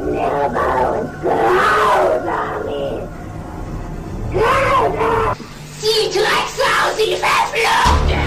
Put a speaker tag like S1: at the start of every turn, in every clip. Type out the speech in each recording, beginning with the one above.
S1: Sie Drecksau, sie Verfluchte!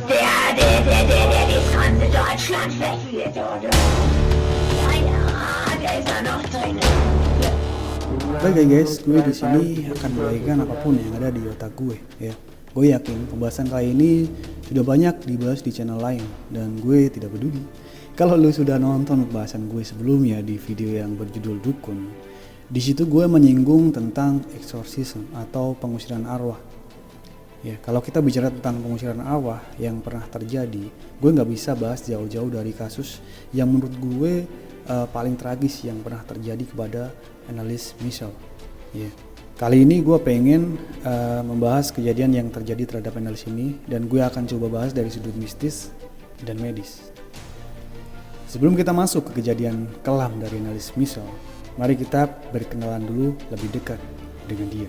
S1: Der das ganze Deutschland verführt, oder? Ja, der ist ja noch drin.
S2: Oke guys, gue di sini akan memberikan apapun yang ada di otak gue ya. Gue yakin pembahasan kali ini sudah banyak dibahas di channel lain dan gue tidak peduli. Kalau lu sudah nonton pembahasan gue sebelumnya di video yang berjudul Dukun, di situ gue menyinggung tentang exorcism atau pengusiran arwah. Ya, kalau kita bicara tentang pengusiran arwah yang pernah terjadi, gue nggak bisa bahas jauh-jauh dari kasus yang menurut gue paling tragis yang pernah terjadi kepada Anneliese Michel. Ya. Kali ini gue pengen membahas kejadian yang terjadi terhadap Anneliese ini dan gue akan coba bahas dari sudut mistis dan medis. Sebelum kita masuk ke kejadian kelam dari Anneliese Michel, mari kita berkenalan dulu lebih dekat dengan dia.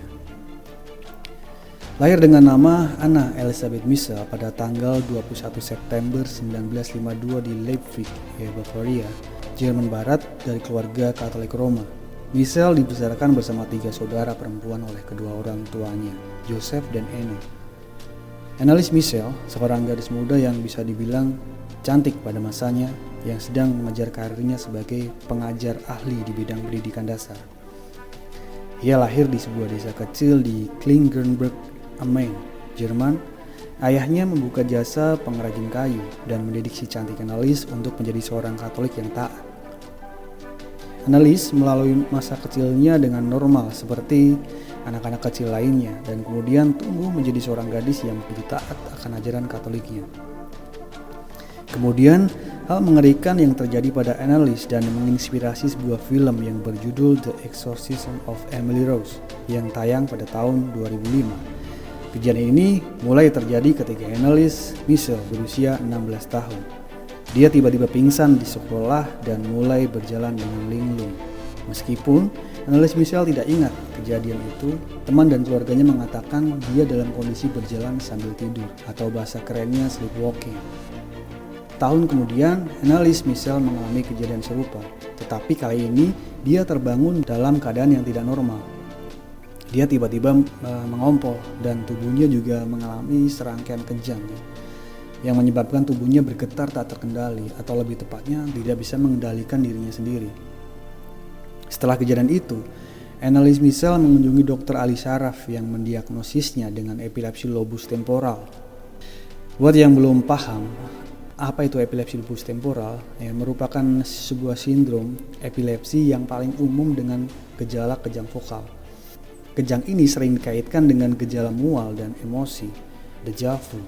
S2: Lahir dengan nama Anna Elisabeth Michel pada tanggal 21 September 1952 di Leipzig, Bavaria, Jerman Barat dari keluarga Katolik Roma. Michel dibesarkan bersama 3 saudara perempuan oleh kedua orang tuanya, Joseph dan Anne. Anneliese Michel, seorang gadis muda yang bisa dibilang cantik pada masanya, yang sedang mengejar karirnya sebagai pengajar ahli di bidang pendidikan dasar. Ia lahir di sebuah desa kecil di Klingenberg am Main, Jerman. Ayahnya membuka jasa pengrajin kayu dan mendidik si cantik Anneliese untuk menjadi seorang Katolik yang taat. Anneliese melalui masa kecilnya dengan normal seperti anak-anak kecil lainnya dan kemudian tumbuh menjadi seorang gadis yang begitu taat akan ajaran Katoliknya. Kemudian hal mengerikan yang terjadi pada Anneliese dan menginspirasi sebuah film yang berjudul The Exorcism of Emily Rose yang tayang pada tahun 2005. Kejadian ini mulai terjadi ketika Anneliese Michel berusia 16 tahun. Dia tiba-tiba pingsan di sekolah dan mulai berjalan dengan linglung. Meskipun Anneliese Michel tidak ingat kejadian itu, teman dan keluarganya mengatakan dia dalam kondisi berjalan sambil tidur atau bahasa kerennya sleepwalking. Tahun kemudian, Anneliese Michel mengalami kejadian serupa, tetapi kali ini dia terbangun dalam keadaan yang tidak normal. Dia tiba-tiba mengompol dan tubuhnya juga mengalami serangkaian kejang yang menyebabkan tubuhnya bergetar tak terkendali atau lebih tepatnya tidak bisa mengendalikan dirinya sendiri. Setelah kejadian itu, Anneliese Michel mengunjungi Dr. Ali Sharaf yang mendiagnosisnya dengan epilepsi lobus temporal. Buat yang belum paham, apa itu epilepsi lobus temporal? Merupakan sebuah sindrom epilepsi yang paling umum dengan gejala kejang vokal. Kejang ini sering dikaitkan dengan gejala mual dan emosi, déjà vu,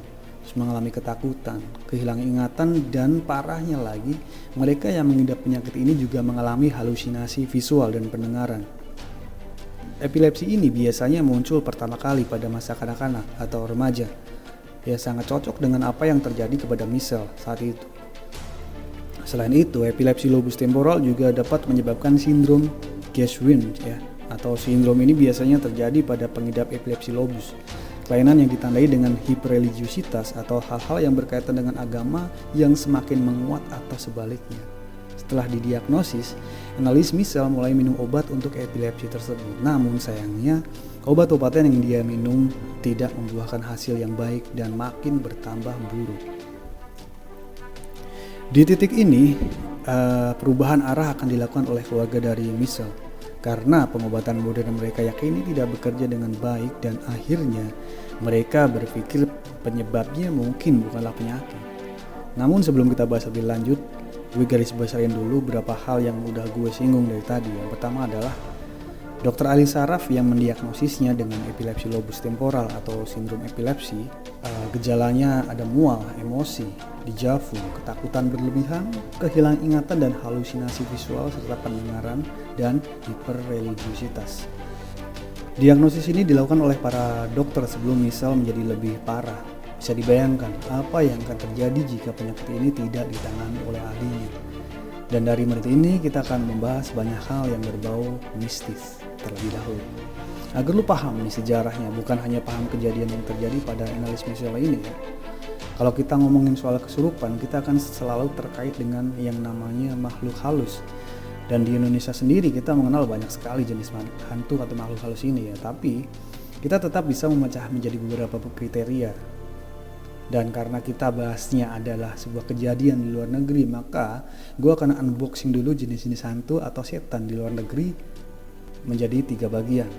S2: mengalami ketakutan, kehilangan ingatan, dan parahnya lagi, mereka yang mengidap penyakit ini juga mengalami halusinasi visual dan pendengaran. Epilepsi ini biasanya muncul pertama kali pada masa kanak-kanak atau remaja. Ya, sangat cocok dengan apa yang terjadi kepada Michel saat itu. Selain itu, epilepsi lobus temporal juga dapat menyebabkan sindrom Geschwind atau sindrom ini biasanya terjadi pada pengidap epilepsi lobus. Kelainan yang ditandai dengan hiperreligiositas atau hal-hal yang berkaitan dengan agama yang semakin menguat atau sebaliknya. Setelah didiagnosis, Anneliese Michel mulai minum obat untuk epilepsi tersebut. Namun sayangnya, obat-obatan yang dia minum tidak membuahkan hasil yang baik dan makin bertambah buruk. Di titik ini, perubahan arah akan dilakukan oleh keluarga dari Michel karena pengobatan modern mereka yakini tidak bekerja dengan baik dan akhirnya mereka berpikir penyebabnya mungkin bukanlah penyakit. Namun sebelum kita bahas lebih lanjut, gue garis bawain dulu beberapa hal yang udah gue singgung dari tadi. Yang pertama adalah Dr. Ali Sharaf yang mendiagnosisnya dengan epilepsi lobus temporal atau sindrom epilepsi. Gejalanya ada mual, emosi, déjà vu, ketakutan berlebihan, kehilangan ingatan dan halusinasi visual serta pendengaran, dan hiperreligiositas. Diagnosis ini dilakukan oleh para dokter sebelum Michel menjadi lebih parah. Bisa dibayangkan apa yang akan terjadi jika penyakit ini tidak ditangani oleh ahlinya. Dan dari menit ini kita akan membahas banyak hal yang berbau mistis terlebih dahulu. Agar lu paham nih sejarahnya, bukan hanya paham kejadian yang terjadi pada Anneliese Michel ini ya. Kalau kita ngomongin soal kesurupan, kita akan selalu terkait dengan yang namanya makhluk halus. Dan di Indonesia sendiri kita mengenal banyak sekali jenis hantu atau makhluk halus ini ya. Tapi kita tetap bisa memecah menjadi beberapa kriteria. Dan karena kita bahasnya adalah sebuah kejadian di luar negeri, maka gue akan unboxing dulu jenis-jenis hantu atau setan di luar negeri menjadi 3 bagian.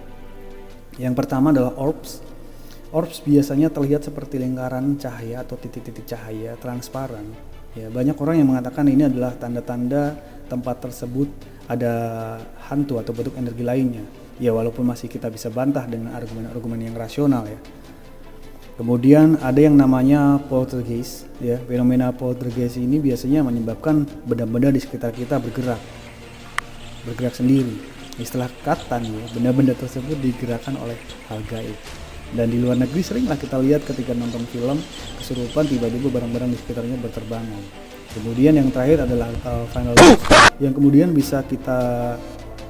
S2: Yang pertama adalah orbs. Orbs biasanya terlihat seperti lingkaran cahaya atau titik-titik cahaya transparan. Ya, banyak orang yang mengatakan ini adalah tanda-tanda tempat tersebut ada hantu atau bentuk energi lainnya. Ya, walaupun masih kita bisa bantah dengan argumen-argumen yang rasional ya. Kemudian ada yang namanya poltergeist, ya. Fenomena poltergeist ini biasanya menyebabkan benda-benda di sekitar kita bergerak sendiri. Istilah kata nih, benda-benda tersebut digerakkan oleh hal gaib. Dan di luar negeri seringlah kita lihat ketika nonton film kesurupan tiba-tiba barang-barang di sekitarnya berterbangan. Kemudian yang terakhir adalah final ghost, yang kemudian bisa kita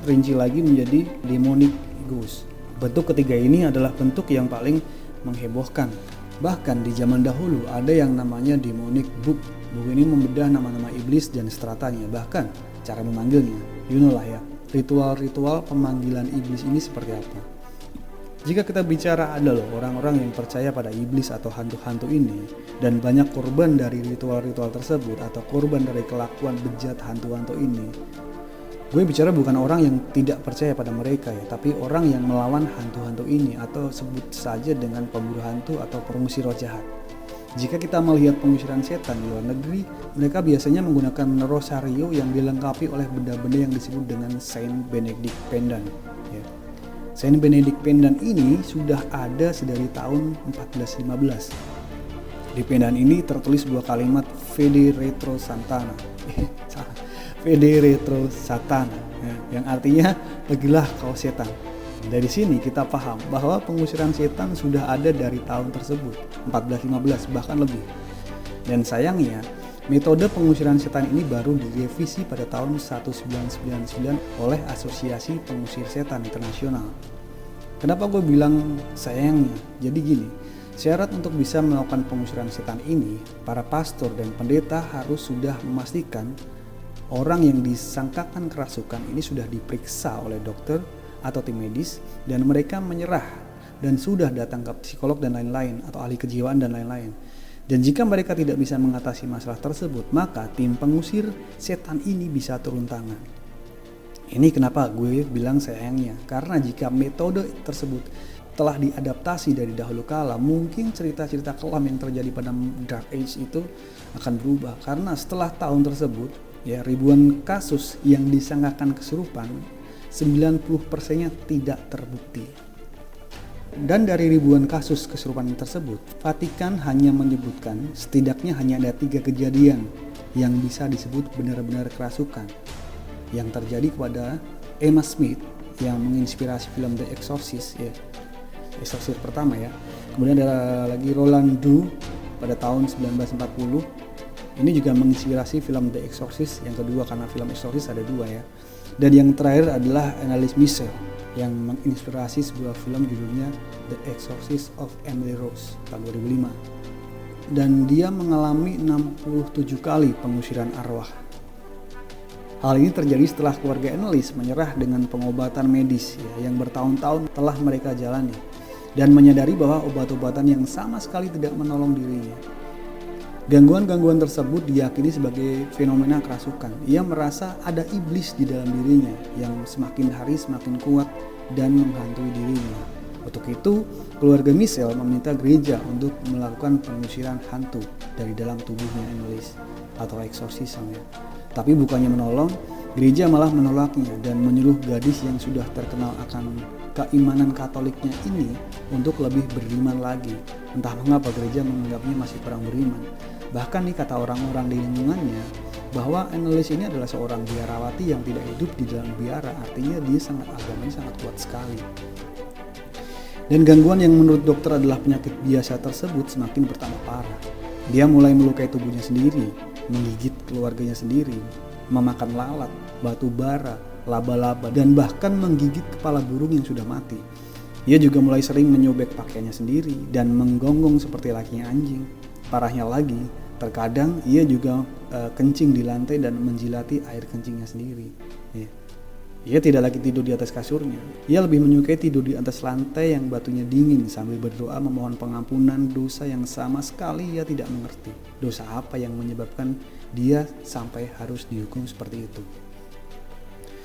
S2: rinci lagi menjadi demonic ghost. Bentuk ketiga ini adalah bentuk yang paling menghebohkan. Bahkan di zaman dahulu ada yang namanya demonic book. Buku ini membedah nama-nama iblis dan stratanya, bahkan cara memanggilnya. You know lah ya, ritual-ritual pemanggilan iblis ini seperti apa. Jika kita bicara ada loh orang-orang yang percaya pada iblis atau hantu-hantu ini, dan banyak korban dari ritual-ritual tersebut atau korban dari kelakuan bejat hantu-hantu ini. Gue bicara bukan orang yang tidak percaya pada mereka ya, tapi orang yang melawan hantu-hantu ini atau sebut saja dengan pemburu hantu atau pengusir roh jahat. Jika kita melihat pengusiran setan di luar negeri, mereka biasanya menggunakan rosario yang dilengkapi oleh benda-benda yang disebut dengan Saint Benedict Pendant. Ya. Saint Benedict Pendant ini sudah ada sedari tahun 1415. Di pendant ini tertulis sebuah kalimat Vede Retro Santana. Vede Retro Satana, ya, yang artinya pergilah kau setan. Dari sini kita paham bahwa pengusiran setan sudah ada dari tahun tersebut, 1415 bahkan lebih. Dan sayangnya, metode pengusiran setan ini baru direvisi pada tahun 1999 oleh Asosiasi Pengusir Setan Internasional. Kenapa gue bilang sayangnya? Jadi gini, syarat untuk bisa melakukan pengusiran setan ini, para pastor dan pendeta harus sudah memastikan orang yang disangkakan kerasukan ini sudah diperiksa oleh dokter atau tim medis dan mereka menyerah dan sudah datang ke psikolog dan lain-lain atau ahli kejiwaan dan lain-lain. Dan jika mereka tidak bisa mengatasi masalah tersebut, maka tim pengusir setan ini bisa turun tangan. Ini kenapa gue bilang sayangnya, karena jika metode tersebut telah diadaptasi dari dahulu kala, mungkin cerita-cerita kelam yang terjadi pada Dark Age itu akan berubah. Karena setelah tahun tersebut, ya, ribuan kasus yang disangkakan kesurupan, 90%-nya tidak terbukti. Dan dari ribuan kasus kesurupan tersebut, Vatikan hanya menyebutkan setidaknya hanya ada 3 kejadian yang bisa disebut benar-benar kerasukan yang terjadi kepada Emma Smith yang menginspirasi film The Exorcist, ya, Exorcist pertama ya. Kemudian ada lagi Roland Doe pada tahun 1940. Ini juga menginspirasi film The Exorcist yang kedua, karena film Exorcist ada 2 ya. Dan yang terakhir adalah Anneliese Michel yang menginspirasi sebuah film judulnya The Exorcist of Emily Rose tahun 2005. Dan dia mengalami 67 kali pengusiran arwah. Hal ini terjadi setelah keluarga Anneliese menyerah dengan pengobatan medis ya, yang bertahun-tahun telah mereka jalani dan menyadari bahwa obat-obatan yang sama sekali tidak menolong dirinya. Gangguan-gangguan tersebut diyakini sebagai fenomena kerasukan. Ia merasa ada iblis di dalam dirinya yang semakin hari semakin kuat dan menghantui dirinya. Untuk itu, keluarga Michel meminta gereja untuk melakukan pengusiran hantu dari dalam tubuhnya Anneliese atau eksorsisme. Tapi bukannya menolong, gereja malah menolaknya dan menyuruh gadis yang sudah terkenal akan keimanan Katoliknya ini untuk lebih beriman lagi. Entah mengapa gereja menganggapnya masih kurang beriman. Bahkan nih kata orang-orang di lingkungannya bahwa Anneliese ini adalah seorang biarawati yang tidak hidup di dalam biara, artinya dia agamanya sangat kuat sekali. Dan gangguan yang menurut dokter adalah penyakit biasa tersebut semakin bertambah parah. Dia mulai melukai tubuhnya sendiri, menggigit keluarganya sendiri, memakan lalat, batu bara, laba-laba, dan bahkan menggigit kepala burung yang sudah mati. Ia juga mulai sering menyobek pakaiannya sendiri dan menggonggong seperti lakinya anjing. Parahnya lagi, terkadang ia juga kencing di lantai dan menjilati air kencingnya sendiri. Ia tidak lagi tidur di atas kasurnya. Ia lebih menyukai tidur di atas lantai yang batunya dingin sambil berdoa memohon pengampunan dosa yang sama sekali ia tidak mengerti. Dosa apa yang menyebabkan dia sampai harus dihukum seperti itu?